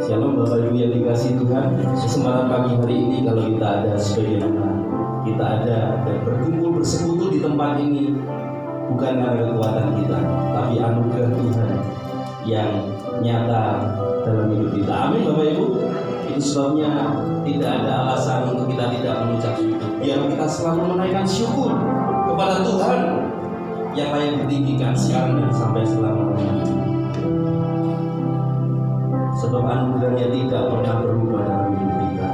Shalom Bapak Ibu yang dikasihi Tuhan. Kesempatan pagi hari ini kalau kita ada sebagaimana kita ada dan berkumpul bersekutu di tempat ini, bukan karena kekuatan kita, tapi anugerah Tuhan yang nyata dalam hidup kita. Amin Bapak Ibu. Itu sebabnya tidak ada alasan untuk kita tidak mengucap syukur. Biar kita selalu menaikkan syukur kepada Tuhan yang layak ditinggikan sekarang dan sampai selama-lamanya. Sebab anugerahnya tidak pernah berubah dalam hidup kita.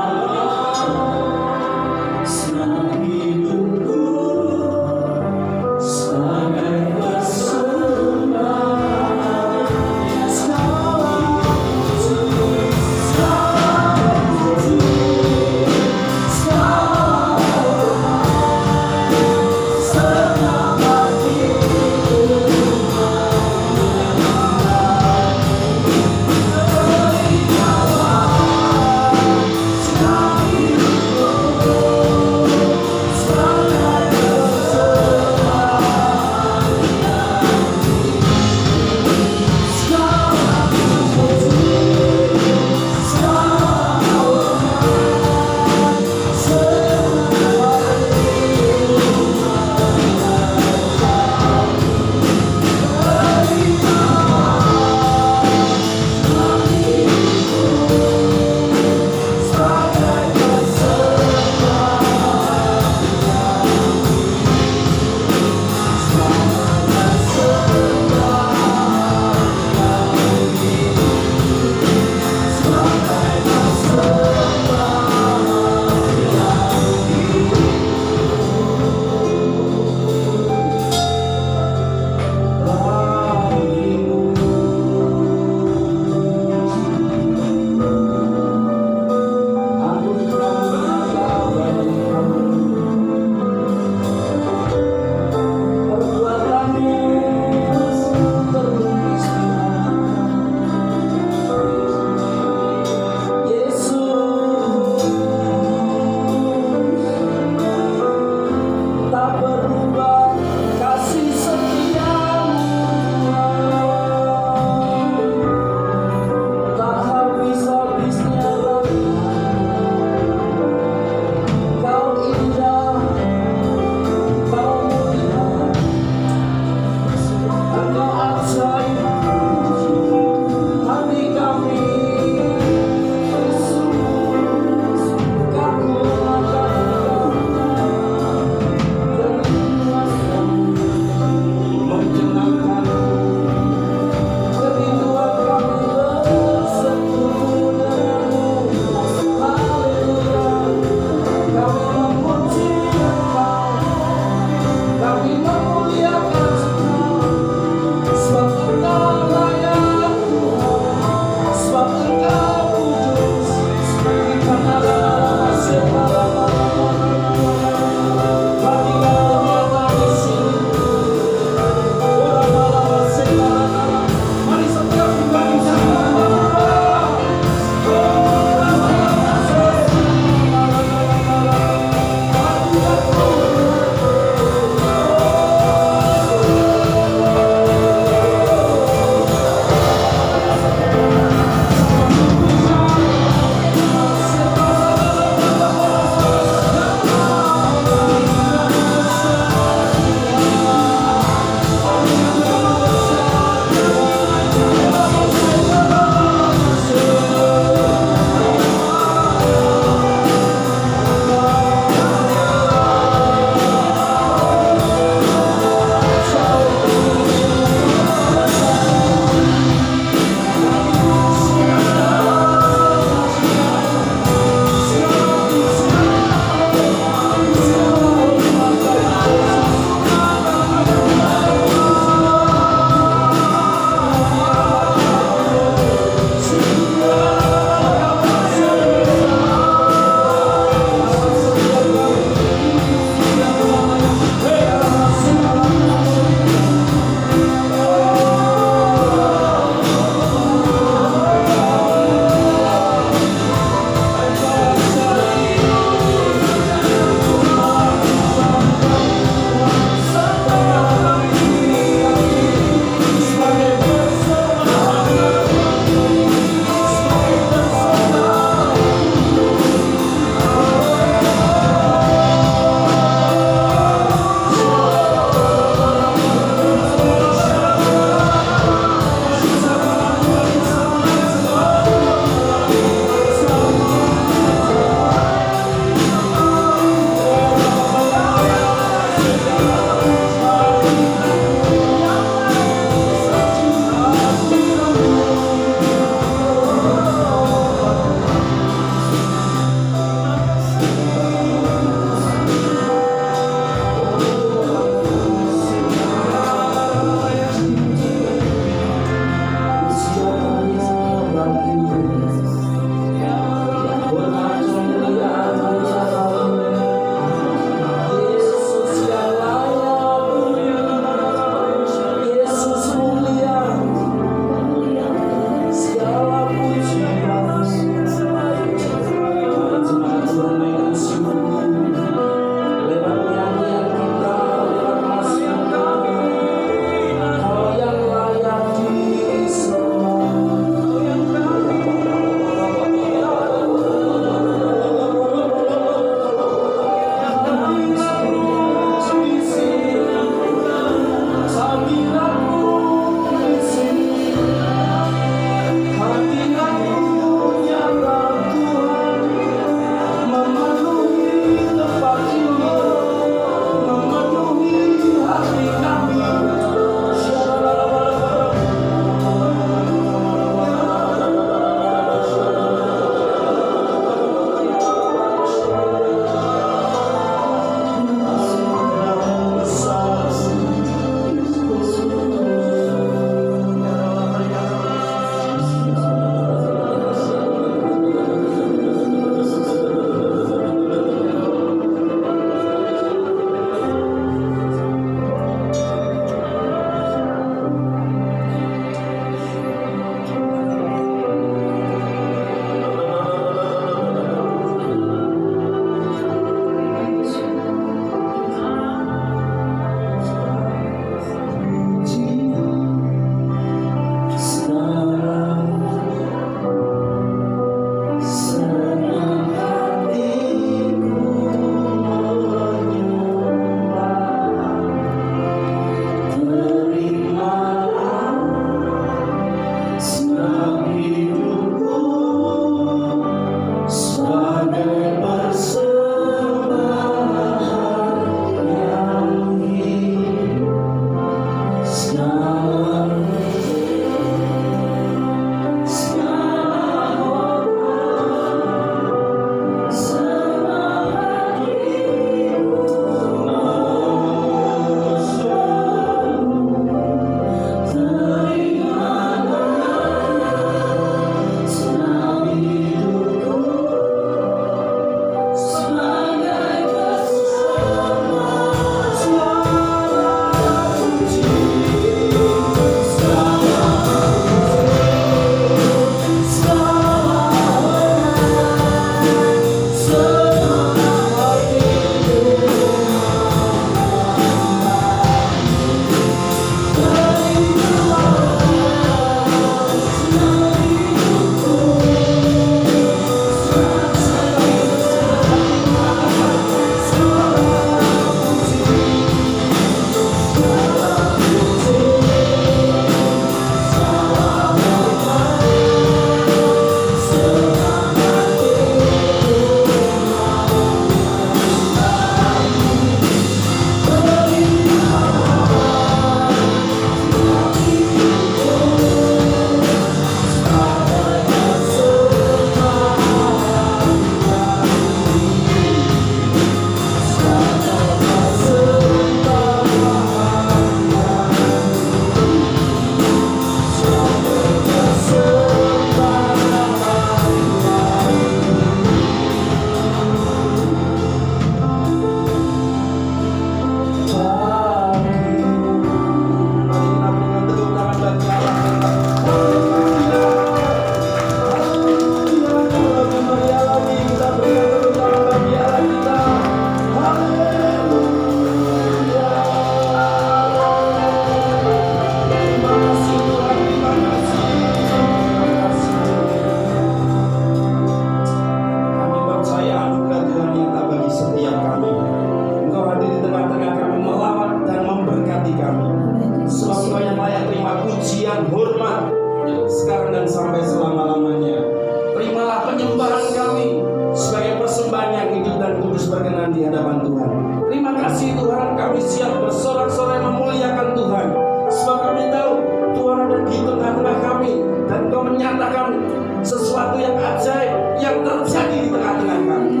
ajaib yang terjadi di tengah-tengah kami.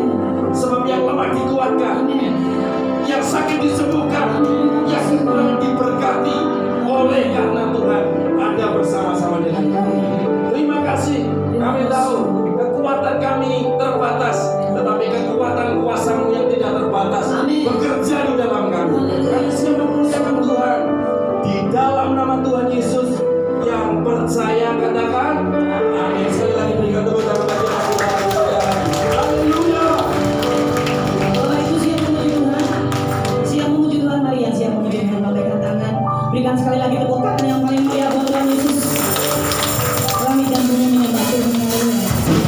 Sebab yang lemah dikuatkan, yang sakit disembuhkan, yang kurang diberkati oleh karena Tuhan ada bersama-sama dengan kami. Terima kasih. Kami tahu kekuatan kami terbatas, tetapi kekuatan kuasa-Mu yang tidak terbatas bekerja di dalam kami. Kami siap mempersiapkan Tuhan di dalam nama Tuhan Yesus. Yang percaya katakan amin. Sekali lagi berikan tepuk tangan bagi Tuhan. Haleluya. Bapak Ibu siap memuji Tuhan, siap memuji Tuhan. Mari yang siap memuji Tuhan lambaikan tangan. Berikan sekali lagi tepuk tangan yang paling meriah buat Tuhan Yesus. Kami dan dunia menyembah Tuhan.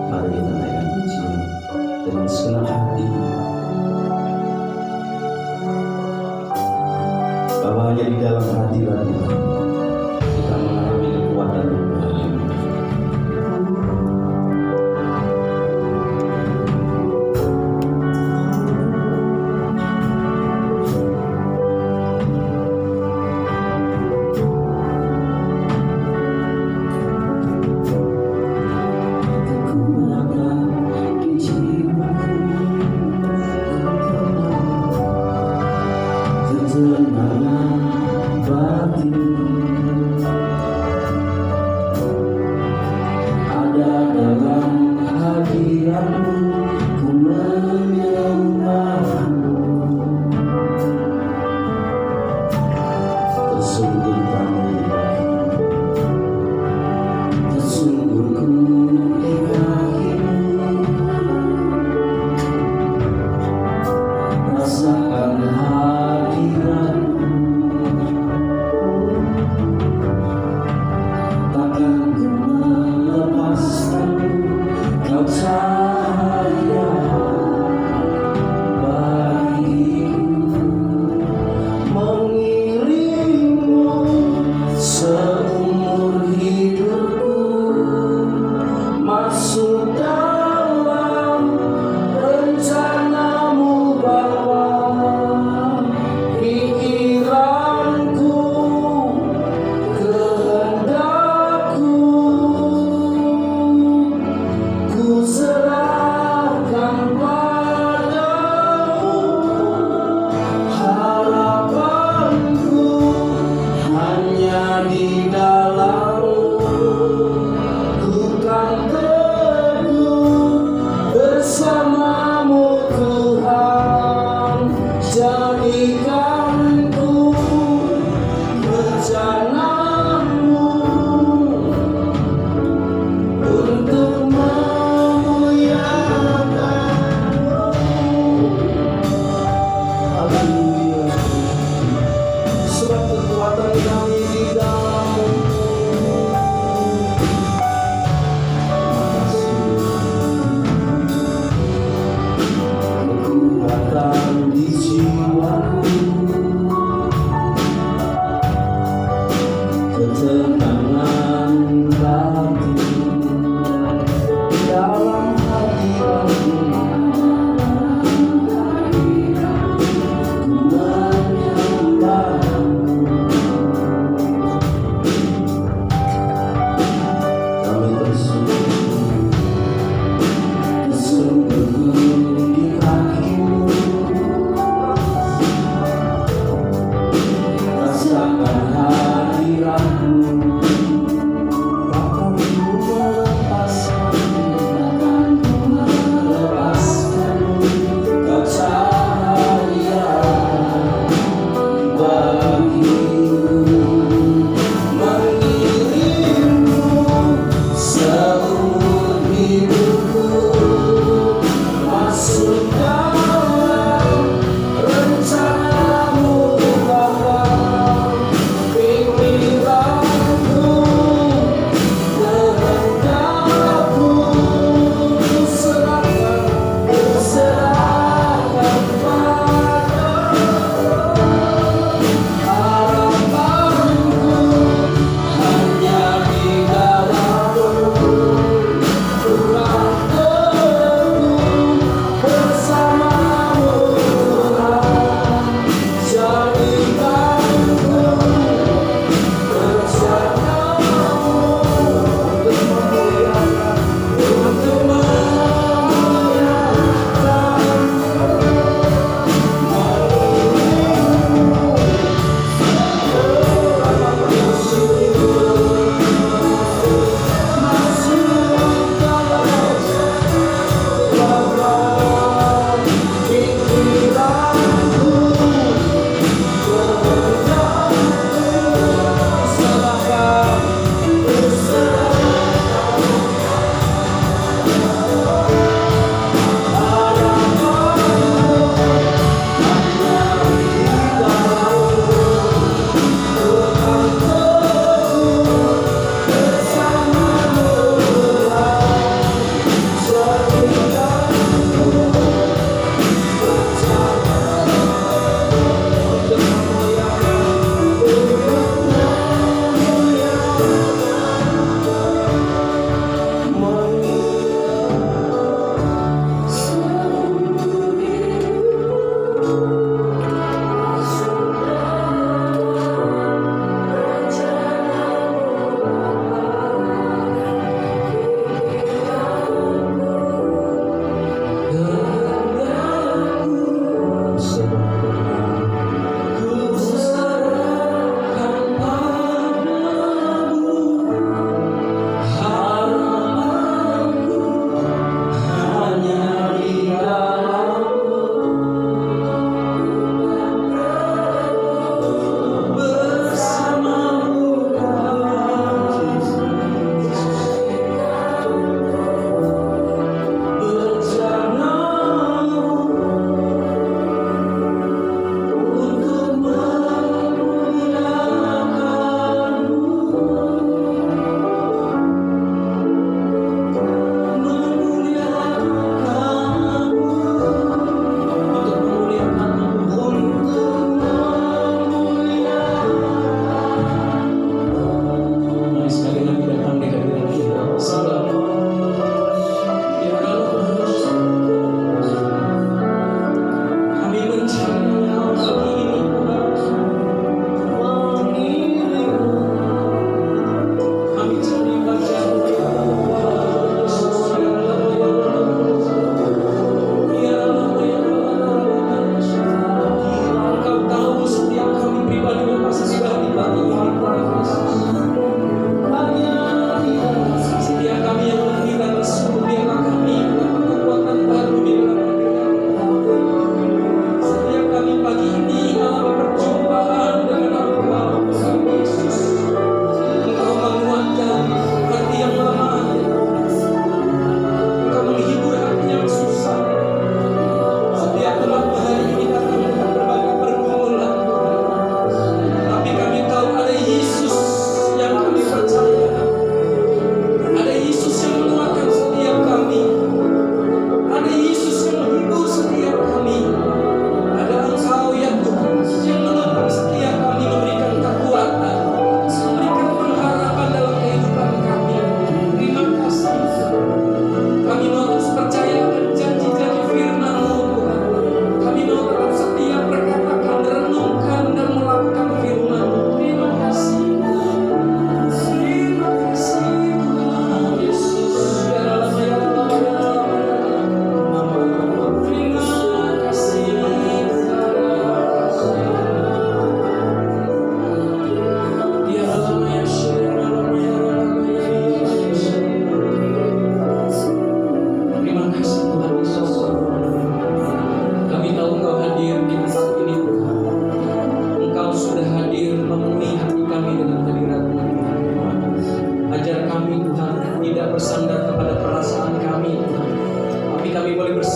Mari kita naikkan pujian dengan segenap hati, bahwa hanya di dalam hadirat Tuhan kita mengalami kekuatan yang baru. Ketenangan batin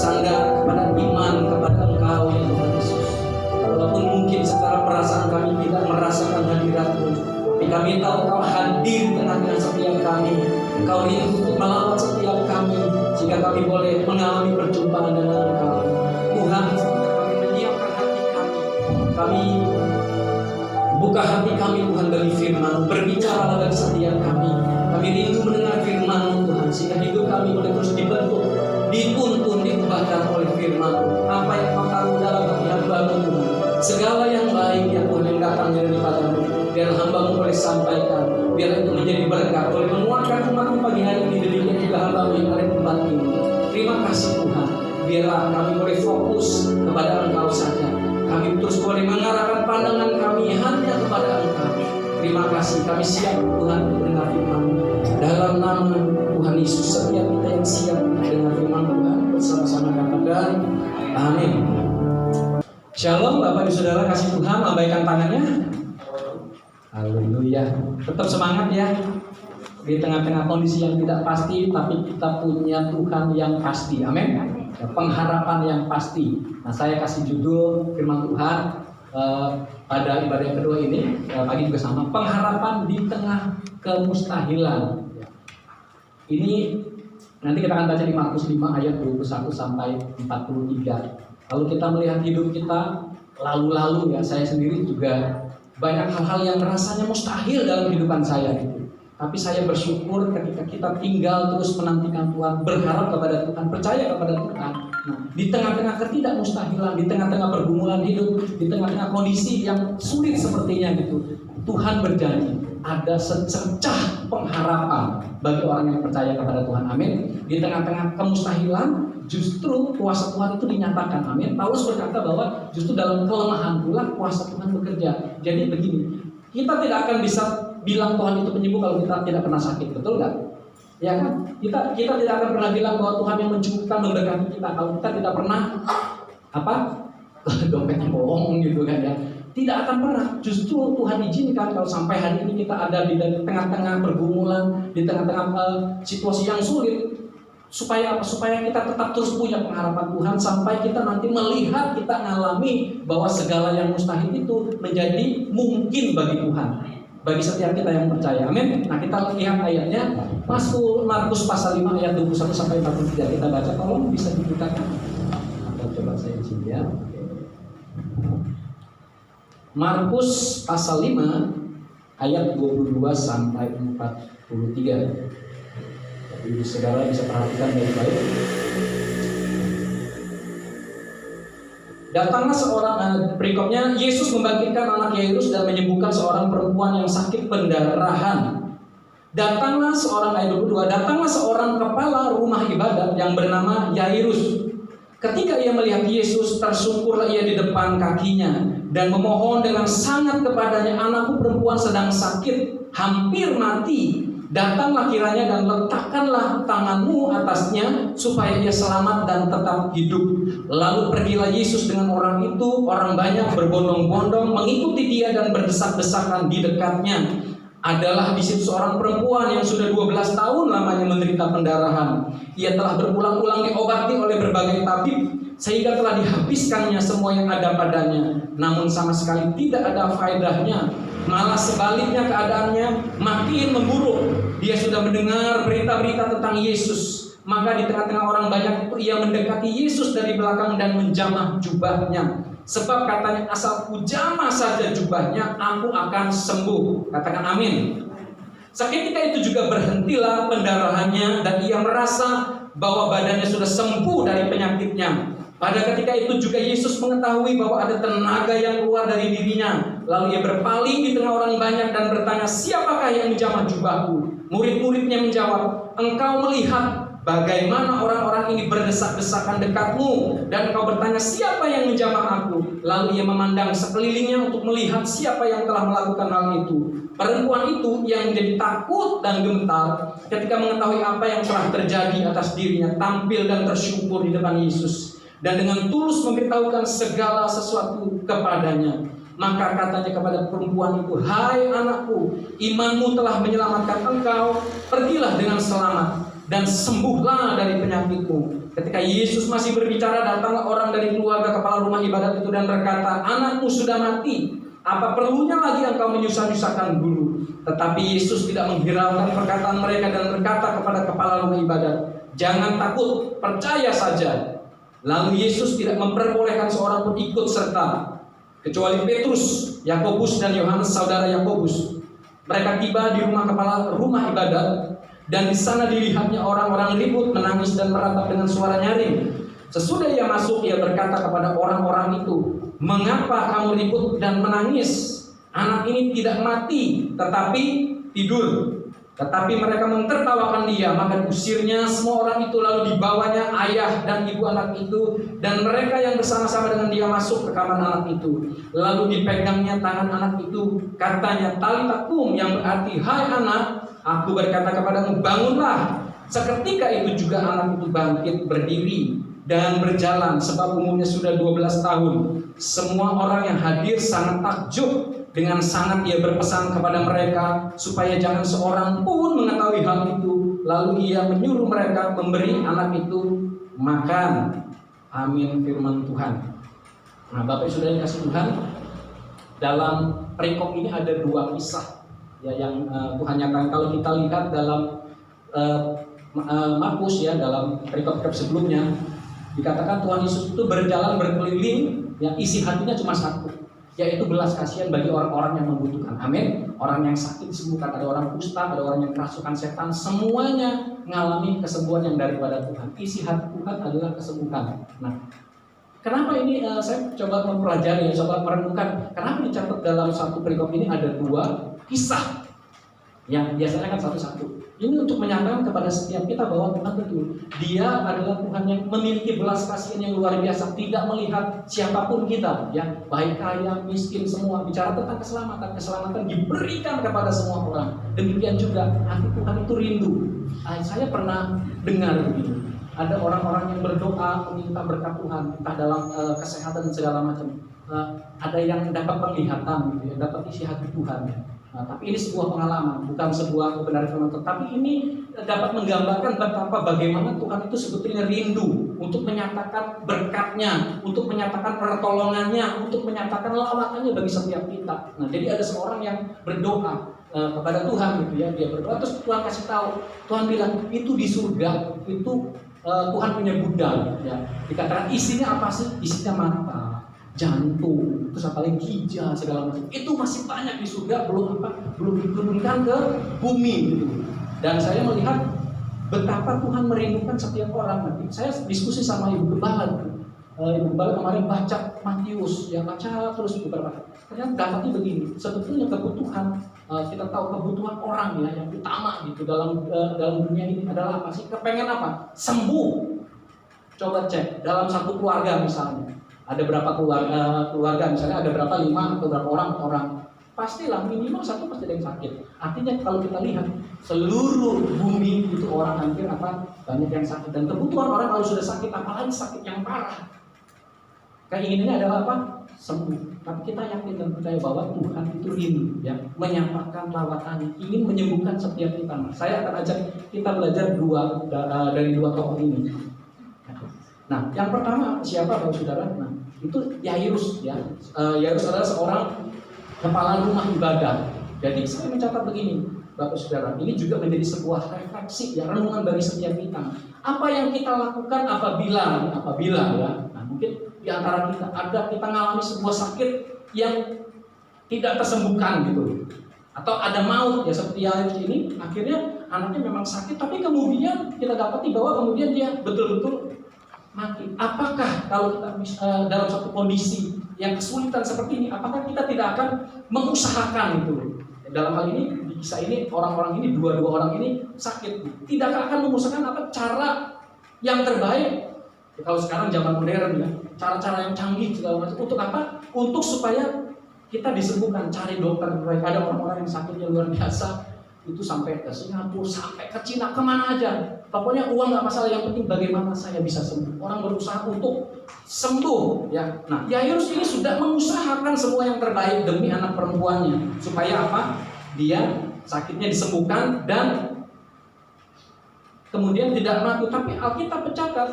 bersandar kepada iman kepada Engkau ya Tuhan Yesus. Walaupun mungkin secara perasaan kami tidak merasakan hadirat-Mu, tapi kami tahu Engkau hadir di tengah-tengah setiap kami. Engkau rindu untuk melawat setiap kami, sehingga kami boleh mengalami perjumpaan dengan Engkau. Tuhan, kami menyiapkan hati kami. Kami buka hati kami Tuhan bagi firman, berbicaralah bagi setiap kami. Kami rindu mendengar firman Tuhan, sehingga hidup kami boleh terus dibentuk, dituntun, diubahkan oleh firman. Apa yang Kau taruh dalam hati hamba-Mu Tuhan, segala yang baik ya Tuhan yang datang dari padamu, biar hamba-Mu boleh sampaikan, biar itu menjadi berkat, boleh menguatkan umat-Mu pagi hari ini, demikian juga hamba-Mu yang ada di tempat ini. Terima kasih Tuhan, biarlah kami boleh fokus kepada Engkau saja. Kami terus boleh mengarahkan pandangan kami hanya kepada Engkau. Terima kasih, kami siap Tuhan untuk mendengar firman. Dalam nama Tuhan Yesus, setiap kita yang siap mendengar firman Tuhan bersama-sama katakan amin. Shalom Bapak Ibu Saudara kasih Tuhan, lambaikan tangannya. Haleluya. Tetap semangat ya. Di tengah-tengah kondisi yang tidak pasti, tapi kita punya Tuhan yang pasti. Amin. Pengharapan yang pasti. Nah, saya kasih judul firman Tuhan pada ibadah yang kedua ini pagi juga sama, pengharapan di tengah kemustahilan. Ini nanti kita akan baca di Markus 5 ayat 21 sampai 43. Kalau kita melihat hidup kita lalu-lalu ya, saya sendiri juga banyak hal-hal yang rasanya mustahil dalam kehidupan saya gitu. Tapi saya bersyukur ketika kita tinggal terus menantikan Tuhan, berharap kepada Tuhan, percaya kepada Tuhan. Nah, di tengah-tengah ketidakmustahilan, di tengah-tengah pergumulan hidup, di tengah-tengah kondisi yang sulit sepertinya gitu, Tuhan berjanji ada secercah pengharapan bagi orang yang percaya kepada Tuhan. Amin. Di tengah-tengah kemustahilan, justru kuasa Tuhan itu dinyatakan. Amin. Paulus berkata bahwa justru dalam kelemahan pula kuasa Tuhan bekerja. Jadi begini, kita tidak akan bisa bilang Tuhan itu penyembuh kalau kita tidak pernah sakit, betul nggak? Ya kan? Kita tidak akan pernah bilang bahwa Tuhan yang mencukupkan memberkati kita kalau kita tidak pernah dompetnya bohong gitu kan ya. Tidak akan pernah. Justru Tuhan izinkan kalau sampai hari ini kita ada di tengah-tengah pergumulan, di tengah-tengah situasi yang sulit, supaya apa? Supaya kita tetap terus punya pengharapan Tuhan sampai kita nanti melihat, kita mengalami bahwa segala yang mustahil itu menjadi mungkin bagi Tuhan, bagi setiap kita yang percaya. Amin. Nah, kita lihat ayatnya Markus pasal 5 ayat 21 sampai 43. Kita baca, tolong bisa dibukakan. Atau coba saya di sini ya. Markus pasal 5 ayat 22 sampai 43. Ibu saudara bisa perhatikan baik-baik. Datanglah seorang, berikutnya Yesus membangkitkan anak Yairus dan menyembuhkan seorang perempuan yang sakit pendarahan. Datanglah seorang, ayat 22, datanglah seorang kepala rumah ibadat yang bernama Yairus. Ketika ia melihat Yesus, tersungkurlah ia di depan kakinya dan memohon dengan sangat kepadanya, anakku perempuan sedang sakit, hampir mati. Datanglah kiranya dan letakkanlah tanganmu atasnya supaya ia selamat dan tetap hidup. Lalu pergilah Yesus dengan orang itu. Orang banyak berbondong-bondong mengikuti dia dan berdesak-desakan di dekatnya. Adalah di situ seorang perempuan yang sudah 12 tahun lamanya menderita pendarahan. Ia telah berulang-ulang diobati oleh berbagai tabib sehingga telah dihabiskannya semua yang ada padanya, namun sama sekali tidak ada faedahnya. Malah sebaliknya keadaannya makin memburuk. Dia sudah mendengar berita-berita tentang Yesus, maka di tengah-tengah orang banyak itu ia mendekati Yesus dari belakang dan menjamah jubahnya. Sebab katanya, asalku jamah saja jubahnya, aku akan sembuh. Katakan amin. Seketika itu juga berhentilah pendarahannya dan ia merasa bahwa badannya sudah sembuh dari penyakitnya. Pada ketika itu juga Yesus mengetahui bahwa ada tenaga yang keluar dari dirinya. Lalu ia berpaling di tengah orang banyak dan bertanya, siapakah yang menjamah jubahku? Murid-muridnya menjawab, engkau melihat bagaimana orang-orang ini berdesak-desakan dekatmu, dan engkau bertanya, siapa yang menjamah aku? Lalu ia memandang sekelilingnya untuk melihat siapa yang telah melakukan hal itu. Perempuan itu yang menjadi takut dan gemetar ketika mengetahui apa yang telah terjadi atas dirinya, tampil dan tersyukur di depan Yesus, dan dengan tulus memberitahukan segala sesuatu kepadanya. Maka katanya kepada perempuan itu, hai anakku, imanmu telah menyelamatkan engkau, pergilah dengan selamat. dan sembuhlah dari penyakitmu. Ketika Yesus masih berbicara, datanglah orang dari keluarga kepala rumah ibadat itu dan berkata, anakmu sudah mati. Apa perlunya lagi engkau menyusah-nyusahkan guru? Tetapi Yesus tidak menghiraukan perkataan mereka dan berkata kepada kepala rumah ibadat, jangan takut, percaya saja. Lalu Yesus tidak memperbolehkan seorang pun ikut serta, kecuali Petrus, Yakobus dan Yohanes saudara Yakobus. Mereka tiba di rumah kepala rumah ibadat, dan di sana dilihatnya orang-orang ribut, menangis dan meratap dengan suara nyaring. Sesudah ia masuk, ia berkata kepada orang-orang itu, mengapa kamu ribut dan menangis? Anak ini tidak mati, tetapi tidur. Tetapi mereka mentertawakan dia, maka diusirnya semua orang itu, lalu dibawanya ayah dan ibu anak itu, dan mereka yang bersama-sama dengan dia masuk ke kamar anak itu. Lalu dipegangnya tangan anak itu, katanya, Talita kum, yang berarti, hai anak, aku berkata kepadamu, bangunlah. Seketika itu juga anak itu bangkit berdiri dan berjalan, sebab umurnya sudah 12 tahun. Semua orang yang hadir sangat takjub. Dengan sangat ia berpesan kepada mereka supaya jangan seorang pun mengetahui hal itu. Lalu ia menyuruh mereka memberi anak itu makan. Amin, firman Tuhan. Nah, Bapak Saudara yang kasih Tuhan, dalam perikop ini ada dua kisah ya yang Tuhan nyatakan. Kalau kita lihat dalam Markus ya, dalam perikop sebelumnya dikatakan Tuhan Yesus itu berjalan berkeliling, yang isi hatinya cuma satu, yaitu belas kasihan bagi orang-orang yang membutuhkan. Amin. Orang yang sakit disembuhkan, ada orang kusta, ada orang yang kerasukan setan, semuanya mengalami kesembuhan yang daripada Tuhan. Isi hati Tuhan adalah kesembuhan. Nah, kenapa ini saya coba mempelajari, coba merenungkan, kenapa dicatat dalam satu perikop ini ada dua kisah yang biasanya kan satu-satu. Ini untuk menyatakan kepada setiap kita bahwa Tuhan betul, Dia adalah Tuhan yang memiliki belas kasihan yang luar biasa, tidak melihat siapapun kita, ya, baik kaya, miskin, semua. Bicara tentang keselamatan, keselamatan diberikan kepada semua orang. Demikian juga hati Tuhan itu rindu. Saya pernah dengar begini, ada orang-orang yang berdoa meminta berkat Tuhan, entah dalam kesehatan dan segala macam. Ada yang dapat penglihatan, gitu, yang dapat isi hati Tuhan. Nah, tapi ini sebuah pengalaman, bukan sebuah kebenaran firman Tuhan. Tapi ini dapat menggambarkan betapa bagaimana Tuhan itu sebetulnya rindu untuk menyatakan berkatnya, untuk menyatakan pertolongannya, untuk menyatakan lawatannya bagi setiap kita. Nah, jadi ada seorang yang berdoa kepada Tuhan, gitu ya, dia berdoa terus Tuhan kasih tahu, Tuhan bilang itu di surga itu Tuhan punya gudang, ya. Dikatakan isinya apa sih? Isinya mata, jantung, terus apalagi ginjal segala macam. Itu masih banyak di surga, belum diturunkan ke bumi gitu. Dan saya melihat betapa Tuhan merindukan setiap orang. Nanti saya diskusi sama Ibu Gembala. Ibu Gembala kemarin baca Matius, ya baca terus beberapa. Ternyata dapatnya begini. Sebetulnya kebutuhan, kita tahu kebutuhan orang ya yang utama gitu dalam dunia ini adalah apa sih? Kepengen apa? Sembuh. Coba cek dalam satu keluarga misalnya. Ada berapa keluarga misalnya, ada berapa 5 atau berapa orang, pastilah minimal satu pasti ada yang sakit. Artinya kalau kita lihat seluruh bumi itu orang hampir banyak yang sakit, dan kebutuhan orang kalau sudah sakit, apalagi sakit yang parah, keinginannya adalah apa? Sembuh. Tapi kita yakin dan percaya bahwa Tuhan itu rindu, ya, menyampaikan lawatannya, ingin menyembuhkan setiap kita. Saya akan ajak kita belajar dari dua tokoh ini. Nah, yang pertama siapa Bapak Saudara? Nah, itu Yairus, ya. Yairus adalah seorang kepala rumah ibadah. Jadi saya mencatat begini, Bapak Saudara, ini juga menjadi sebuah refleksi, ya, renungan dari setiap kita. Apa yang kita lakukan apabila ya, nah mungkin di antara kita mengalami sebuah sakit yang tidak tersembuhkan gitu, atau ada maut, ya, seperti Yairus ini, akhirnya anaknya memang sakit, tapi kemudian kita dapati bahwa kemudian dia betul-betul mati. Apakah kalau kita dalam satu kondisi yang kesulitan seperti ini, apakah kita tidak akan mengusahakan itu? Dalam hal ini, di kisah ini, orang-orang ini, dua orang ini sakit, tidak akan mengusahakan apa cara yang terbaik? Kalau sekarang zaman modern, ya, cara-cara yang canggih segala macam. Untuk apa? Untuk supaya kita disembuhkan, cari dokter. Ada orang-orang yang sakitnya luar biasa, itu sampai ke Singapura, sampai ke Cina, kemana aja. Pokoknya uang nggak masalah, yang penting bagaimana saya bisa sembuh. Orang berusaha untuk sembuh, ya. Nah, Yairus ini sudah mengusahakan semua yang terbaik demi anak perempuannya, supaya apa? Dia sakitnya disembuhkan dan kemudian tidak mati, tapi Alkitab mencatat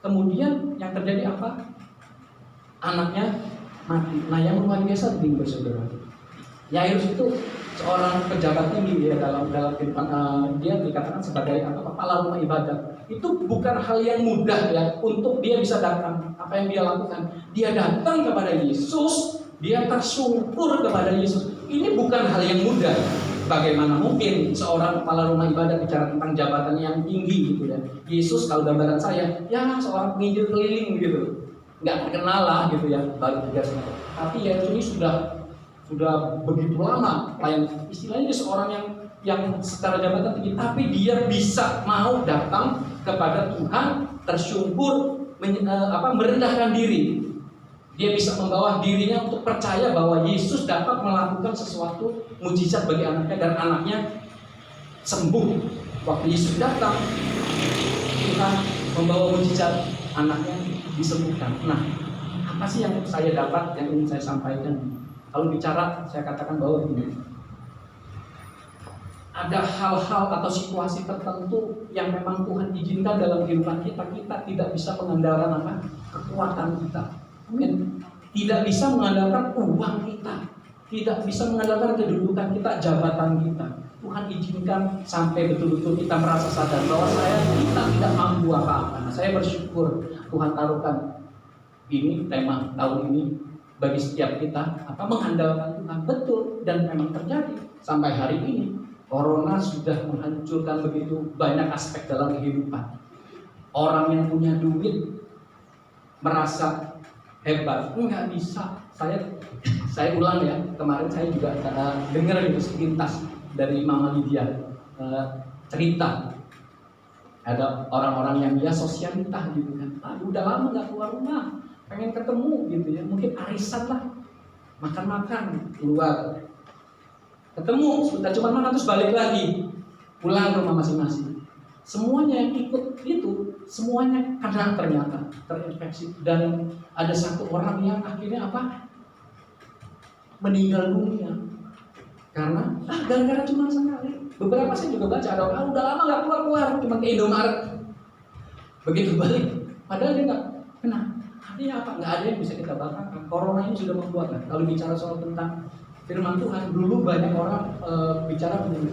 kemudian yang terjadi apa? Anaknya mati. Nah, yang luar biasa begini saudara. Yairus itu seorang pejabat tinggi ya dalam kehidupan, dia dikatakan sebagai kepala rumah ibadat. Itu bukan hal yang mudah ya untuk dia bisa datang. Apa yang dia lakukan? Dia datang kepada Yesus, dia tersungkur kepada Yesus. Ini bukan hal yang mudah. Bagaimana mungkin seorang kepala rumah ibadat bicara tentang jabatan yang tinggi gitu ya. Yesus kalau gambaran saya, ya seorang penginjil keliling gitu. Nggak terkenal lah gitu ya, baru 3 tahun. Tapi Yesus ini sudah begitu lama, istilahnya dia seorang yang secara jabatan tinggi, tapi dia bisa mau datang kepada Tuhan, tersungkur, merendahkan diri. Dia bisa membawa dirinya untuk percaya bahwa Yesus dapat melakukan sesuatu mujizat bagi anaknya dan anaknya sembuh. Waktu Yesus datang, Tuhan membawa mujizat, anaknya disembuhkan. Nah, apa sih yang saya dapat, yang ingin saya sampaikan? Kalau bicara, saya katakan bahwa begini, ada hal-hal atau situasi tertentu yang memang Tuhan izinkan dalam kehidupan kita. Kita tidak bisa mengandalkan kekuatan kita. Tidak bisa mengandalkan uang kita, tidak bisa mengandalkan kedudukan kita, jabatan kita. Tuhan izinkan sampai betul-betul kita merasa sadar bahwa kita tidak mampu apa-apa. Nah, saya bersyukur Tuhan taruhkan ini tema tahun ini bagi setiap kita mengandalkan Tuhan. Betul, dan memang terjadi sampai hari ini. Corona sudah menghancurkan begitu banyak aspek dalam kehidupan. Orang yang punya duit merasa hebat, nggak bisa. Saya ulang ya, kemarin saya juga dengar itu sekilas dari Mama Lydia cerita ada orang-orang yang dia sosialita gitu kan. Udah lama nggak keluar rumah, pengen ketemu gitu ya, mungkin arisan lah, makan-makan keluar, ketemu sudah cuma makan terus balik lagi, pulang ke rumah masing-masing. Semuanya yang ikut itu, semuanya kena ternyata terinfeksi. Dan ada satu orang yang akhirnya meninggal dunia karena gara-gara cuma sekali. Beberapa saya juga baca ada orang udah lama nggak keluar, cuma ke Indomaret, begitu balik padahal dia nggak kena. Artinya apa? Nggak ada yang bisa kita banggakan. Corona ini sudah membuat, kalau bicara soal tentang firman Tuhan, dulu banyak orang bicara begini,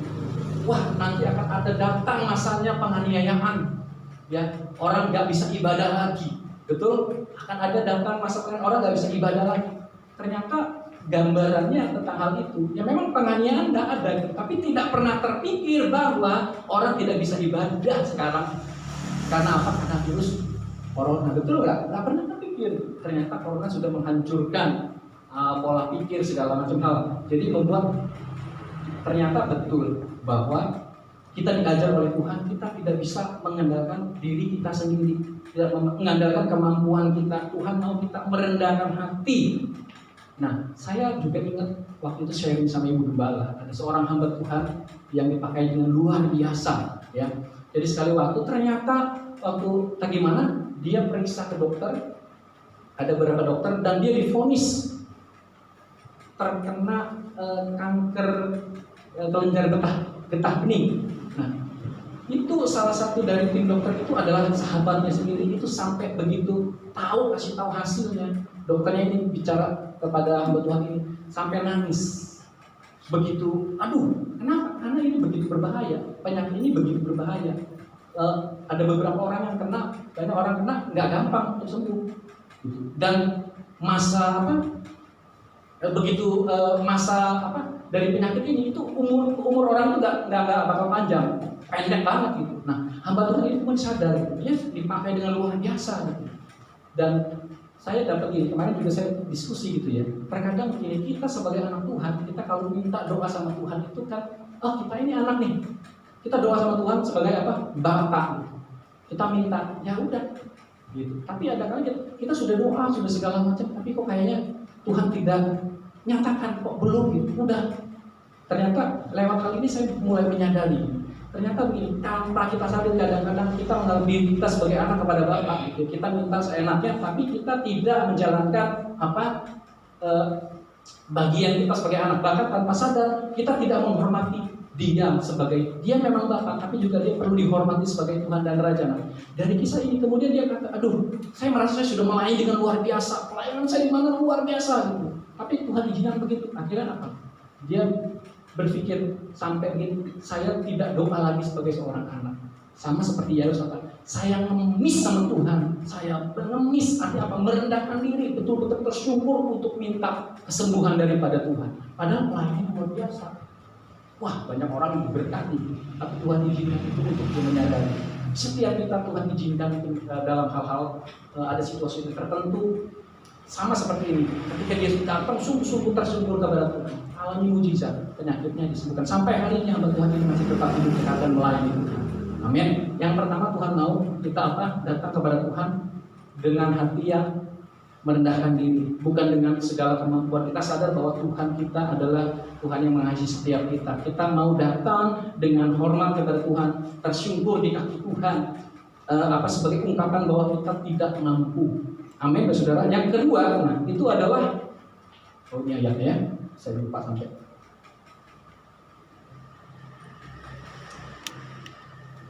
wah nanti akan ada datang masanya penganiayaan, ya orang nggak bisa ibadah lagi, betul? Akan ada datang masa orang nggak bisa ibadah lagi. Ternyata gambarannya tentang hal itu, ya memang penganiayaan nggak ada, tapi tidak pernah terpikir bahwa orang tidak bisa ibadah sekarang karena apa? Karena virus corona, betul nggak? Nggak pernah terpikir. Ternyata corona sudah menghancurkan pola pikir segala macam hal. Jadi membuat ternyata betul bahwa kita diajar oleh Tuhan, kita tidak bisa mengandalkan diri kita sendiri, tidak mengandalkan kemampuan kita. Tuhan mau kita merendahkan hati. Nah, saya juga ingat waktu itu sharing sama Ibu Gembala, ada seorang hamba Tuhan yang dipakai dengan luar biasa, ya. Jadi sekali waktu ternyata bagaimana dia periksa ke dokter, ada beberapa dokter dan dia divonis terkena kanker kelenjar getah bening. Nah, itu salah satu dari tim dokter itu adalah sahabatnya sendiri, itu sampai begitu kasih tahu hasilnya. Dokternya ini bicara kepada hamba Tuhan ini sampai nangis. Begitu, kenapa? Karena ini begitu berbahaya. Penyakit ini begitu berbahaya. Ada beberapa orang yang kena, banyak orang kena nggak gampang untuk sembuh. Dan masa dari penyakit ini itu umur orang itu nggak bakal panjang, pendek banget gitu. Nah, hamba Tuhan itu pun sadar, dia dipakai dengan luar biasa gitu. Dan saya dapat gini, kemarin juga saya diskusi gitu ya. Terkadang kita sebagai anak Tuhan, kita kalau minta doa sama Tuhan itu kan, kita ini anak nih, kita doa sama Tuhan sebagai Bapak gitu. Kita minta, ya udah gitu. Tapi ada kali kita sudah doa, sudah segala macam, tapi kok kayaknya Tuhan tidak nyatakan, kok belum gitu. Udah. Ternyata lewat hal ini saya mulai menyadari, ternyata begini, tanpa kita sadar kadang-kadang kita menganggap diri kita sebagai anak kepada Bapak gitu. Kita minta seenaknya, tapi kita tidak menjalankan bagian kita sebagai anak. Bahkan tanpa sadar kita tidak menghormati dia memang Bapa, tapi juga dia perlu dihormati sebagai Tuhan dan Raja. Nah, dari kisah ini kemudian dia kata, aduh, saya merasa saya sudah melayani dengan luar biasa, pelayanan saya di mana luar biasa gitu. Tapi Tuhan izinkan begitu. Akhirnya apa? Dia berpikir sampai begini, saya tidak doa lagi sebagai seorang anak. Sama seperti Yairus kata, saya mengemis sama Tuhan, saya mengemis, artinya apa? Merendahkan diri, betul-betul bersyukur untuk minta kesembuhan daripada Tuhan. Padahal pelayanan luar biasa. Wah, banyak orang diberkati, tapi Tuhan izinkan itu untuk dia menyadari. Setiap kita Tuhan izinkan dalam hal-hal ada situasi tertentu, sama seperti ini. Ketika dia datang sungguh-sungguh tersyukur kepada Tuhan, alami mujizat, penyakitnya disembuhkan. Sampai hari ini hamba Tuhan ini masih tetap hidup dekat dan melayani Tuhan. Amin. Yang pertama Tuhan mau kita datang kepada Tuhan dengan hati yang merendahkan diri, bukan dengan segala kemampuan. Kita sadar bahwa Tuhan kita adalah Tuhan yang mengasihi setiap kita. Kita mau datang dengan hormat kepada Tuhan, tersyukur di kaki Tuhan, sebagai ungkapan bahwa kita tidak mampu. Amin, saudara. Yang kedua, nah itu adalah ini ayatnya ya, saya lupa sampai.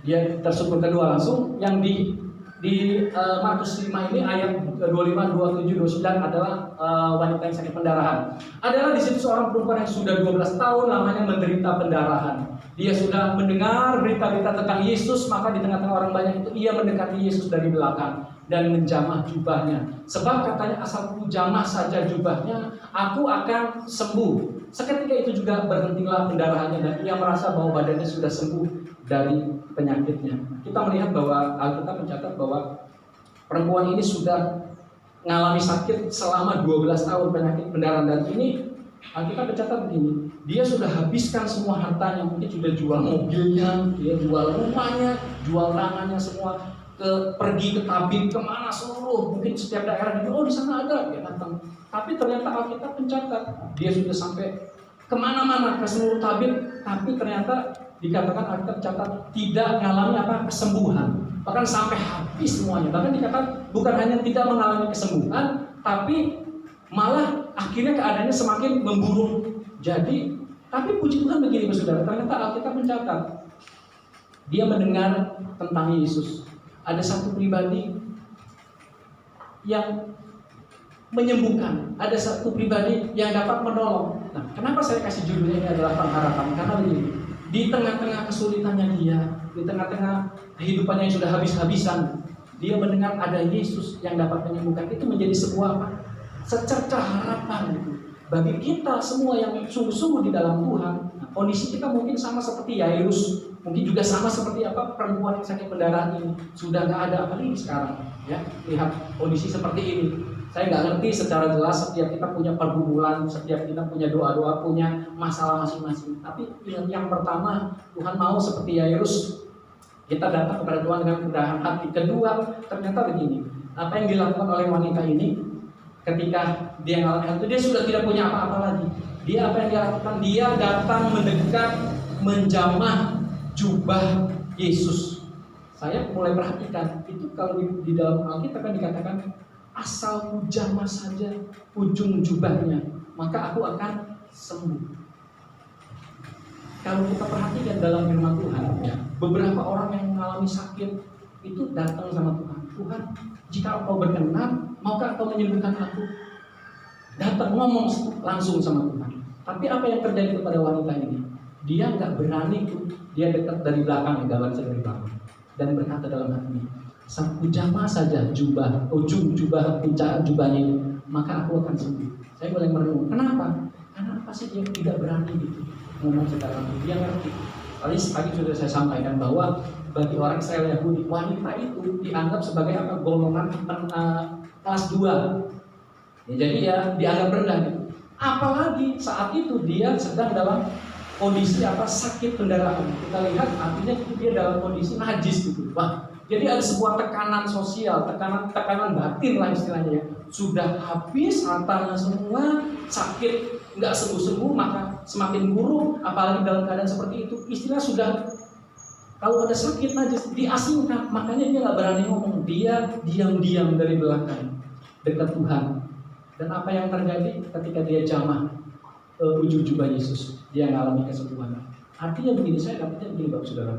Dia tersyukur kedua langsung yang di Markus 5 ini ayat 25, 27, 29 adalah wanita yang sakit pendarahan. Adalah di situ seorang perempuan yang sudah 12 tahun lamanya menderita pendarahan. Dia sudah mendengar berita-berita tentang Yesus, maka di tengah-tengah orang banyak itu ia mendekati Yesus dari belakang dan menjamah jubahnya. Sebab katanya, asal ku jamah saja jubahnya, aku akan sembuh. Seketika itu juga berhentilah pendarahannya dan ia merasa bahwa badannya sudah sembuh dari penyakitnya. Kita melihat bahwa Alkitab mencatat bahwa perempuan ini sudah mengalami sakit selama 12 tahun penyakit pendarahan, dan ini Alkitab mencatat begini, dia sudah habiskan semua hartanya, mungkin sudah jual mobilnya, dia jual rumahnya, jual tangannya semua, pergi ke tabib kemana seluruh, mungkin setiap daerah di sana ada, dia datang. Tapi ternyata Alkitab mencatat dia sudah sampai kemana-mana ke seluruh tabib, tapi ternyata dikatakan Alkitab catat tidak mengalami kesembuhan, bahkan sampai habis semuanya. Bahkan dikatakan bukan hanya tidak mengalami kesembuhan, tapi malah akhirnya keadaannya semakin memburuk. Jadi, tapi puji Tuhan begini saudara, ternyata Alkitab mencatat dia mendengar tentang Yesus. Ada satu pribadi yang menyembuhkan, ada satu pribadi yang dapat menolong. Nah, kenapa saya kasih judulnya ini adalah pengharapan? Karena begini, di tengah-tengah kesulitannya dia, di tengah-tengah kehidupannya yang sudah habis-habisan, dia mendengar ada Yesus yang dapat menyembuhkan. Itu menjadi sebuah secercah harapan gitu bagi kita semua yang sungguh-sungguh di dalam Tuhan. Nah, kondisi kita mungkin sama seperti Yairus, mungkin juga sama seperti perempuan yang sakit pendarahan ini, sudah nggak ada apalagi sekarang. Ya, lihat kondisi seperti ini. Saya nggak ngerti secara jelas, setiap kita punya pergumulan, setiap kita punya doa-doa, punya masalah masing-masing. Tapi yang pertama, Tuhan mau seperti Yairus, kita datang kepada Tuhan dengan kerendahan hati. Kedua, ternyata begini, apa yang dilakukan oleh wanita ini, ketika dia mengalami itu, dia sudah tidak punya apa-apa lagi. Dia apa yang dia lakukan? Dia datang mendekat, menjamah jubah Yesus. Saya mulai perhatikan, itu kalau di dalam Alkitab kan dikatakan, asal ku jamah saja ujung jubahnya, maka aku akan sembuh. Kalau kita perhatikan dalam firman Tuhan, ya, beberapa orang yang mengalami sakit itu datang sama Tuhan. Tuhan, jika Engkau berkenan, maukah Engkau menyembuhkan aku? Datang ngomong langsung sama Tuhan. Tapi apa yang terjadi kepada wanita ini? Dia nggak berani tuh, dia dekat dari belakang, gambar saya dari belakang, dan berkata dalam hatinya, ku jamah saja ujung puncak jubahnya ini, maka aku akan sembuh. Saya mulai merenung, kenapa? Karena apa sih dia tidak berani gitu ngomong sekarang? Dia ngerti. Tadi sudah saya sampaikan bahwa bagi orang Israel Yahudi, wanita itu dianggap sebagai golongan kelas 2. Ya, jadi ya dianggap rendah gitu. Apalagi saat itu dia sedang dalam kondisi sakit pendarahan. Kita lihat artinya dia dalam kondisi najis gitu. Wah, jadi ada sebuah tekanan sosial, tekanan batin lah istilahnya ya. Sudah habis hartanya semua, sakit, nggak sembuh-sembuh, maka semakin buruk. Apalagi dalam keadaan seperti itu, istilah sudah kalau ada sakit najis diasingkan, makanya dia nggak berani ngomong. Dia diam-diam dari belakang dekat Tuhan. Dan apa yang terjadi ketika dia jamah ujung jubah Yesus, dia mengalami kesembuhan. Artinya begini, saya dapatnya begini Bapak Saudara.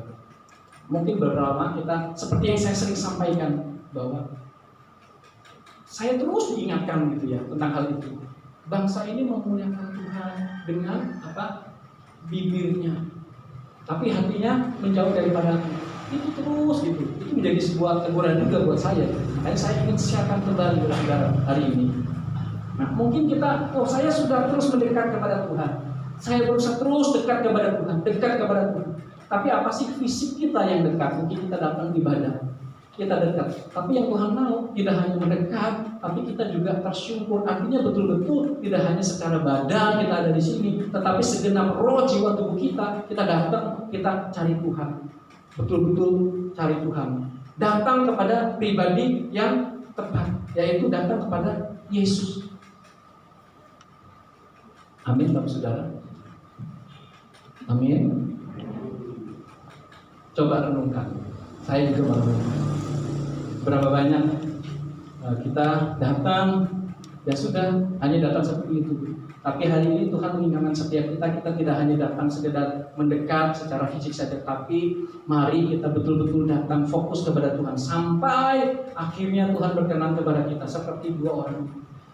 Mungkin beberapa lama kita, seperti yang saya sering sampaikan, bahwa saya terus diingatkan gitu ya tentang hal itu. Bangsa ini memuliakan Tuhan dengan bibirnya, tapi hatinya menjauh daripada itu terus gitu. Itu menjadi sebuah teguran juga buat saya. Makanya saya ingin siapkan kembali saudara hari ini. Nah, mungkin kita, saya sudah terus mendekat kepada Tuhan. Saya berusaha terus dekat kepada Tuhan. Tapi apa sih fisik kita yang dekat? Mungkin kita datang ibadah, kita dekat. Tapi yang Tuhan mau tidak hanya mendekat, tapi kita juga tersyukur. Artinya betul-betul tidak hanya secara badan kita ada di sini, tetapi segenap roh jiwa tubuh kita datang, kita cari Tuhan. Betul-betul cari Tuhan. Datang kepada pribadi yang tepat, yaitu datang kepada Yesus. Amin, Bapak Saudara. Amin. Coba renungkan. Saya juga merenungkan. Berapa banyak kita datang ya sudah hanya datang seperti itu. Tapi hari ini Tuhan mengingatkan setiap kita tidak hanya datang sekedar mendekat secara fisik saja, tapi mari kita betul-betul datang fokus kepada Tuhan sampai akhirnya Tuhan berkenan kepada kita seperti dua orang.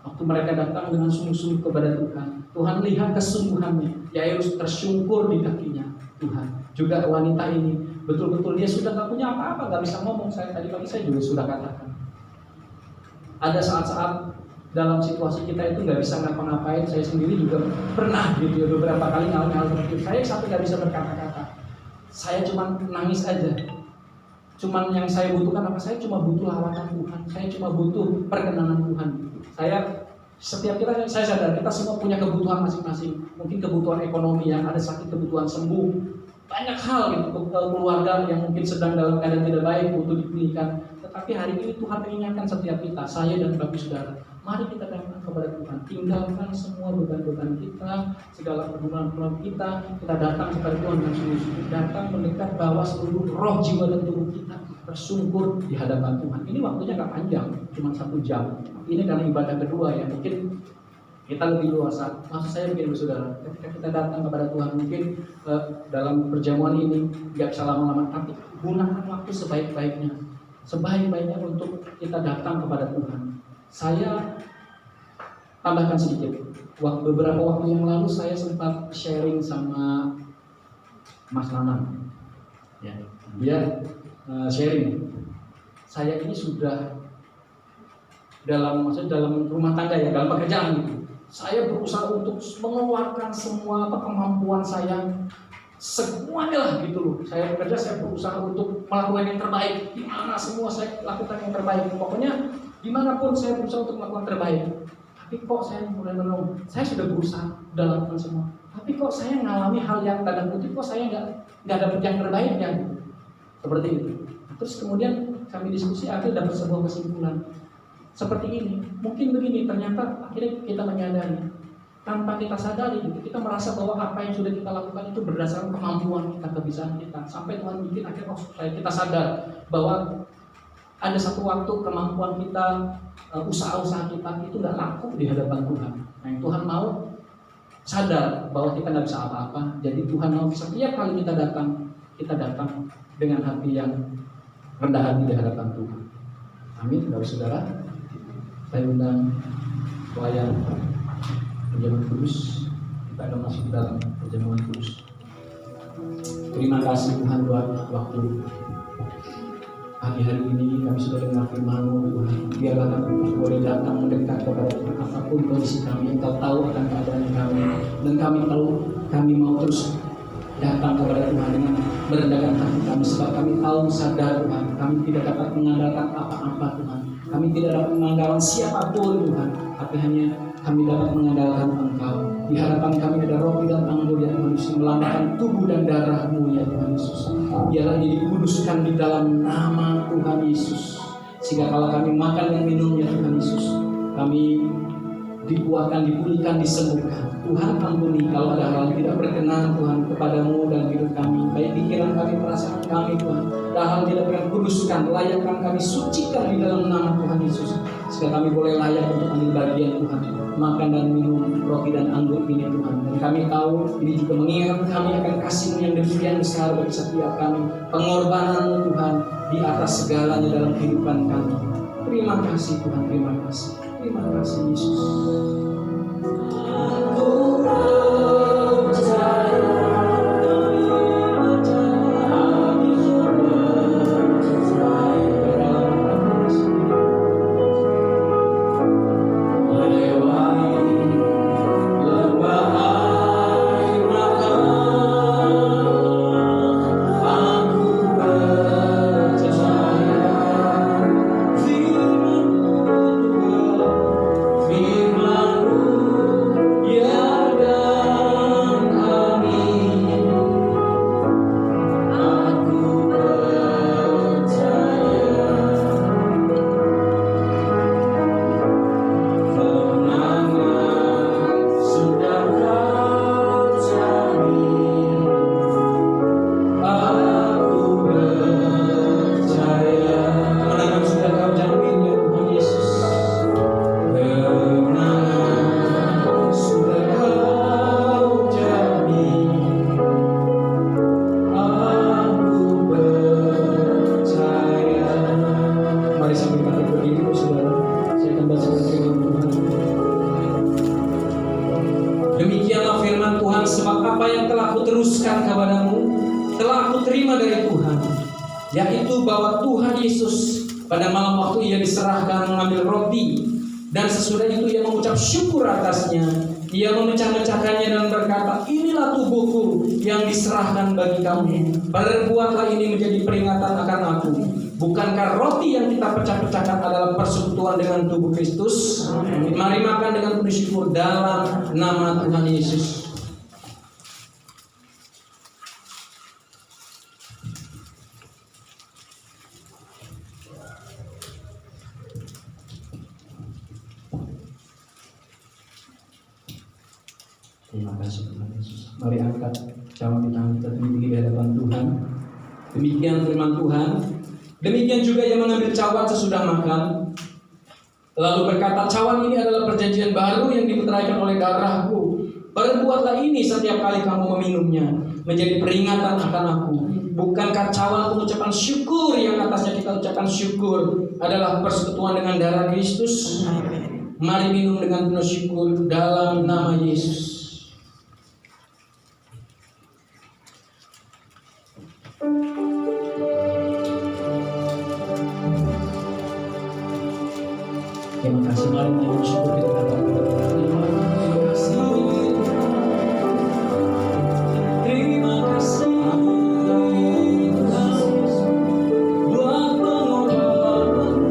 Waktu mereka datang dengan sungguh-sungguh kepada Tuhan, Tuhan lihat kesungguhannya. Yairus tersyukur di kakinya Tuhan. Juga wanita ini betul-betul dia sudah gak punya apa-apa, gak bisa ngomong. Tadi pagi saya juga sudah katakan. Ada saat-saat dalam situasi kita itu gak bisa ngapa-ngapain. Saya sendiri juga pernah gitu ya, beberapa kali ngalamin hal seperti itu. Saya sampai gak bisa berkata-kata. Saya cuma nangis aja. Cuman yang saya butuhkan apa? Saya cuma butuh lawatan Tuhan. Saya cuma butuh perkenanan Tuhan. Setiap kita, saya sadar kita semua punya kebutuhan masing-masing. Mungkin kebutuhan ekonomi, yang ada sakit, kebutuhan sembuh, banyak hal gitu. Keluarga yang mungkin sedang dalam keadaan tidak baik, butuh dipulihkan. Tetapi hari ini Tuhan mengingatkan setiap kita, saya dan Bapak Saudara, mari kita datang kepada Tuhan. Tinggalkan semua beban-beban kita, segala pergumulan kita datang kepada Tuhan dengan sungguh-sungguh. Datang mendekat, bawa seluruh roh, jiwa dan tubuh kita bersungkur di hadapan Tuhan. Ini waktunya gak panjang, cuma 1 jam. Ini karena ibadah kedua ya, mungkin kita lebih luasa. Maksud saya begini saudara, ketika kita datang kepada Tuhan, mungkin dalam perjamuan ini gak bisa lama-lama, tapi gunakan waktu sebaik-baiknya untuk kita datang kepada Tuhan. Saya tambahkan sedikit. Beberapa waktu yang lalu saya sempat sharing sama Mas Nanang. Ya, dia sharing. Saya ini sudah dalam rumah tangga ya, dalam pekerjaan gitu. Saya berusaha untuk mengeluarkan semua kemampuan saya, semuanya lah gitu loh. Saya bekerja, saya berusaha untuk melakukan yang terbaik. Di mana semua saya lakukan yang terbaik. Pokoknya dimanapun saya berusaha untuk melakukan terbaik. Tapi kok saya mulai menung. Saya sudah berusaha, sudah lakukan semua. Tapi kok saya mengalami hal yang tanda kutip, kok saya nggak dapat yang terbaik ya? Seperti itu. Terus kemudian kami diskusi, akhirnya dapat sebuah kesimpulan seperti ini. Mungkin begini, ternyata akhirnya kita menyadari tanpa kita sadari gitu, kita merasa bahwa apa yang sudah kita lakukan itu berdasarkan kemampuan kita, kebiasaan kita. Sampai Tuhan bikin akhirnya kita sadar bahwa ada satu waktu kemampuan kita, usaha-usaha kita itu nggak laku di hadapan Tuhan. Nah, yang Tuhan mau sadar bahwa kita nggak bisa apa-apa. Jadi Tuhan mau setiap kali kita datang dengan hati yang rendah hati di hadapan Tuhan. Amin, saudara. Saya undang pelayan perjamuan kudus. Kita akan masuk ke dalam perjamuan kudus. Terima kasih Tuhan buat waktu pagi hari ini. Kami sudah dengar firman-Mu Tuhan. Biarlah kami terus boleh datang mendekat kepada Tuhan. Apapun kondisi kami, Engkau tahu akan keadaan kami. Dan kami tahu kami mau terus datang kepada Tuhan dengan merendahkan hati kami, sebab kami tahu sadar Tuhan, kami tidak dapat mengandalkan apa-apa Tuhan. Kami tidak dapat mengandalkan siapapun Tuhan, tapi hanya kami dapat mengandalkan Engkau. Di hadapan kami ada roti dan anggur ya Tuhan Yesus, melambangkan tubuh dan darah-Mu ya Tuhan Yesus. Biarlah ini dikuduskan di dalam nama Tuhan Yesus, sehingga kalau kami makan dan minum ya Tuhan Yesus, kami dikuatkan, dipulihkan, disembuhkan. Tuhan ampuni kalau ada hal yang tidak berkenan Tuhan kepadamu dan hidup kami, baik pikiran kami, perasaan kami Tuhan, hal tidak berkenan, kuduskan, layakkan kami, sucikan di dalam nama Tuhan Yesus, sehingga kami boleh layak untuk ambil bagian Tuhan, makan dan minum roti dan anggur ini Tuhan. Dan kami tahu ini juga mengingat kami akan kasih-Mu yang demikian besar bagi setiap kami, pengorbanan-Mu Tuhan di atas segalanya dalam kehidupan kami. Terima kasih Tuhan, terima kasih. Terima kasih Yesus. Aku percaya, demikianlah firman Tuhan, sebab apa yang telah kuteruskan kepadamu telah aku terima dari Tuhan, yaitu bahwa Tuhan Yesus pada malam waktu ia diserahkan mengambil roti, dan sesudah itu ia mengucap syukur atasnya, ia memecah-mecahkannya dan berkata, inilah tubuhku yang diserahkan bagi kamu, perbuatlah ini menjadi peringatan akan aku. Bukankah roti yang kita pecah-pecahkan adalah persekutuan dengan tubuh Kristus? Mari makan dengan penuh syukur dalam nama Tuhan Yesus. Terima kasih Tuhan Yesus. Mari angkat cawan di tangan kita tinggi di hadapan Tuhan. Demikian firman Tuhan. Demikian juga ia mengambil cawan sesudah makan, lalu berkata, cawan ini adalah perjanjian baru yang dimeteraikan oleh darahku. Perbuatlah ini setiap kali kamu meminumnya, menjadi peringatan akan aku. Bukankah cawan pengucapan syukur yang atasnya kita ucapkan syukur adalah persekutuan dengan darah Kristus? Mari minum dengan penuh syukur dalam nama Yesus. Terima kasih, mari menyanyi syukur kita katakan terima kasih, terima kasih buat pengorbananmu,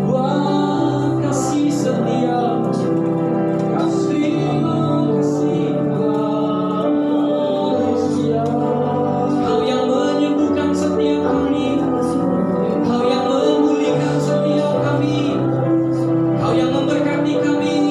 buat kasih setiamu, terima kasih Kau yang menyembuhkan setiap kami, Kau yang memulihkan setiap kami, Kau yang memberkati kami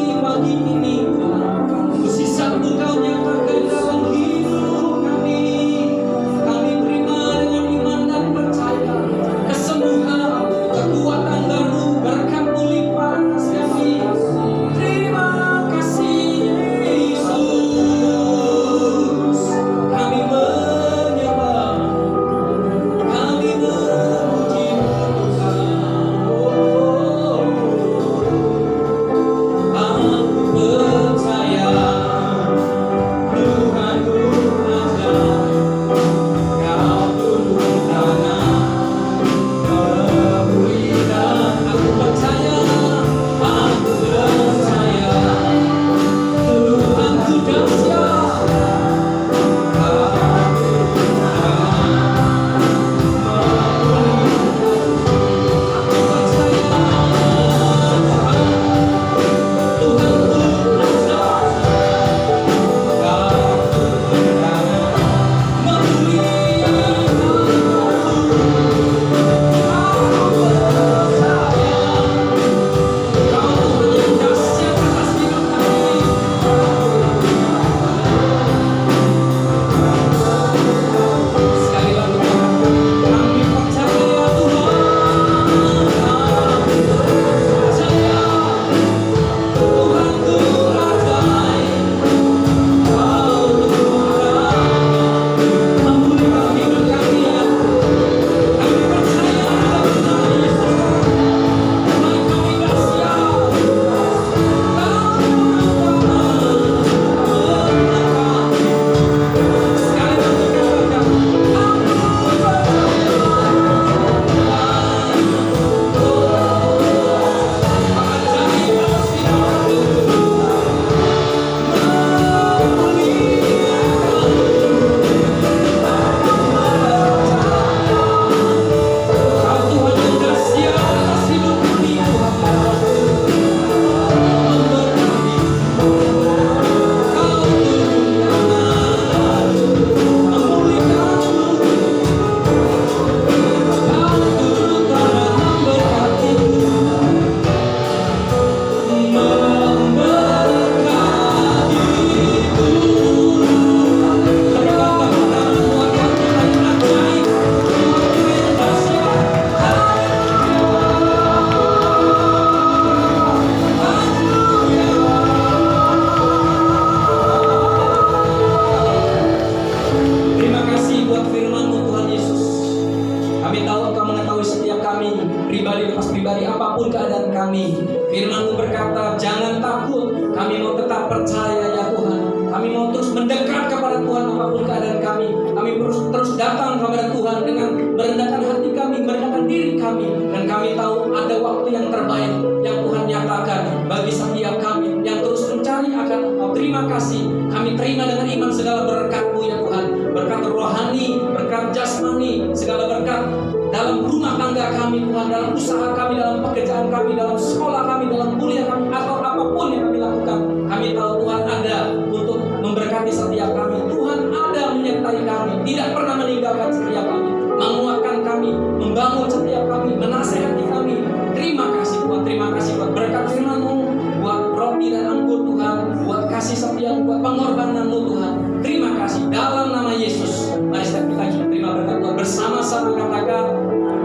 kami, pribadi lepas pribadi, apapun keadaan kami. Firman-Mu berkata, jangan takut, kami mau tetap percaya ya Tuhan. Kami mau terus mendekat kepada Tuhan apapun keadaan kami. Kami terus datang kepada Tuhan dengan merendahkan hati kami, merendahkan diri kami. Dan kami tahu ada waktu yang terbaik yang Tuhan nyatakan bagi setiap kami yang terus mencari akan Engkau. Terima kasih, kami terima dengan iman segala berkat-Mu ya Tuhan. Berkat rohani, berkat jasmani, segala berkat dalam rumah tangga kami Tuhan, dalam usaha kami, dalam pekerjaan kami, dalam sekolah kami, dalam kuliah kami, atau apapun yang kami lakukan. Kami tahu Tuhan ada untuk memberkati setiap kami. Tuhan ada menyertai kami, tidak pernah meninggalkan setiap kami, menguatkan kami, membangun setiap kami, menasehati kami. Terima kasih Tuhan, terima kasih buat berkat firman-Mu, buat roti dan anggur Tuhan, buat kasih setia, buat pengorbanan-Mu Tuhan. Terima kasih dalam nama Yesus. Mari setiap kita juga terima berkat Tuhan bersama-sama, katakan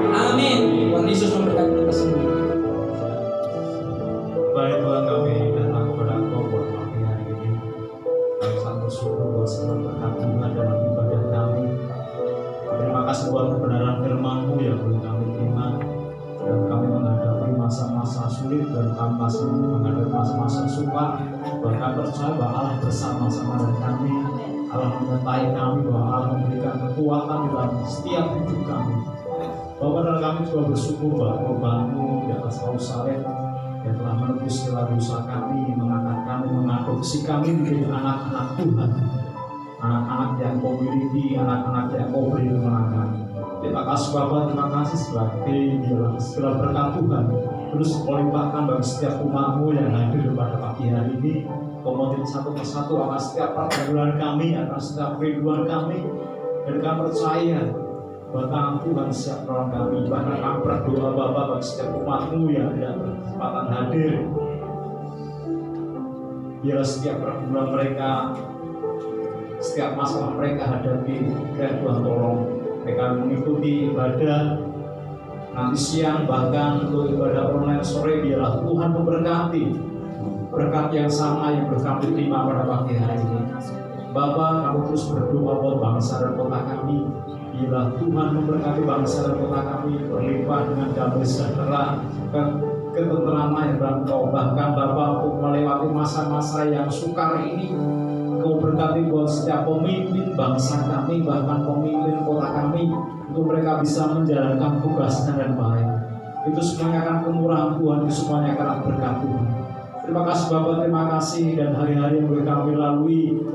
amin. Tuhan Yesus memberkati kita semua. Baik Tuhan, kami datang kepada Engkau buat pagi hari ini. Kami sangat bersyukur buat segala berkat Tuhan dalam ibadah kami. Terima kasih buat kebenaran firman-Mu yang boleh kami terima. Dan kami menghadapi masa-masa sulit dan kami masih menghadapi masa-masa sukar. Bahkan percaya bahwa Allah bersama-sama dengan kami. Allah menyertai kami, bahwa Allah memberikan kekuatan dalam setiap hidup kami. Bapak dan kami juga bersyukur bahwa korban-Mu di atas kayu salib yang telah menebus segala dosa kami, mengangkat kami, mengadopsi kami menjadi anak-anak Tuhan, anak-anak yang Kau miliki, anak-anak yang Kau beri kemenangan. Terima kasih Bapak, terima kasih sebagai segala berkat Tuhan terus Kau limpahkan bagi setiap umat-Mu yang hadir pada pagi hari ini. Kau motif satu persatu akan setiap pergumulan kami, akan setiap kerinduan kami, dan kami percaya bahwa tangan Tuhan siap menolong kami. Bahkan kami berdoa Bapak bagi setiap umat-Mu yang tidak berkesempatan hadir. Biarlah setiap pergumulan mereka, setiap masalah mereka hadapi, dan Tuhan tolong mereka mengikuti ibadah nanti siang, bahkan untuk ibadah online sore. Biarlah Tuhan memberkati berkat yang sama yang kami terima pada pagi hari ini. Bapak, kami terus berdoa buat bangsa dan kota kami. Bila Tuhan memberkati bangsa dan kota kami, berlimpah dengan damai sejahtera, ketenteraman yang dalam Kau. Bahkan Bapak, untuk melewati masa-masa yang sukar ini, Kau berkati buat setiap pemimpin bangsa kami, bahkan pemimpin kota kami, untuk mereka bisa menjalankan tugasnya dengan baik. Itu semuanya akan kemurahan Tuhan, itu semuanya akan berkat Tuhan. Terima kasih Bapak, terima kasih, dan hari-hari yang boleh kami lalui,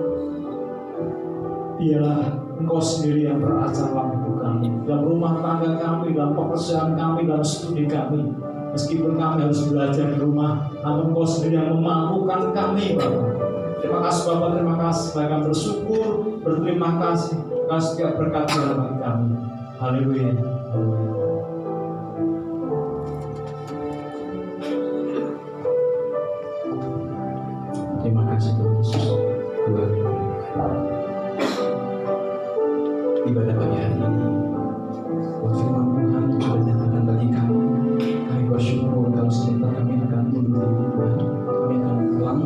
biarlah Engkau sendiri yang beracara dalam hidup kami, dalam rumah tangga kami, dalam pekerjaan kami, dalam studi kami. Meskipun kami harus belajar di rumah, namun Engkau sendiri yang memampukan kami Bapak. Terima kasih Bapak, terima kasih. Bahkan bersyukur, berterima kasih atas setiap berkat dalam bagi kami. Haleluya, haleluya. Terima kasih Tuhan Yesus buat ibadah pagi hari ini. Buat firman Tuhan yang sudah dinyatakan bagi kami. Kami bersyukur kalau sebentar kami akan undur diri Tuhan. Kami akan pulang.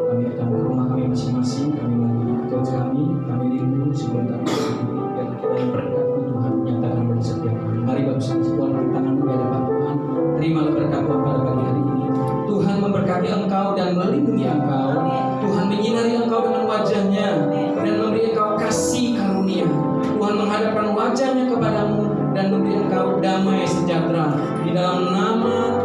Kami akan ke rumah kami masing-masing. Kami lagi kerja kami rindu sebelum kami berdiri. Dan kita berkat Tuhan nyatakan bagi setiap kami. Mari bersama Tuhan di tangan-Mu di hadapan Tuhan. Terimalah berkat Tuhan pada pagi hari ini. Tuhan memberkati engkau dan melindungi engkau. Tuhan menyinari engkau dengan wajah-Nya dan memberi engkau kasih karunia. Tuhan menghadapkan wajah-Nya kepadamu dan memberi engkau damai sejahtera. Di dalam nama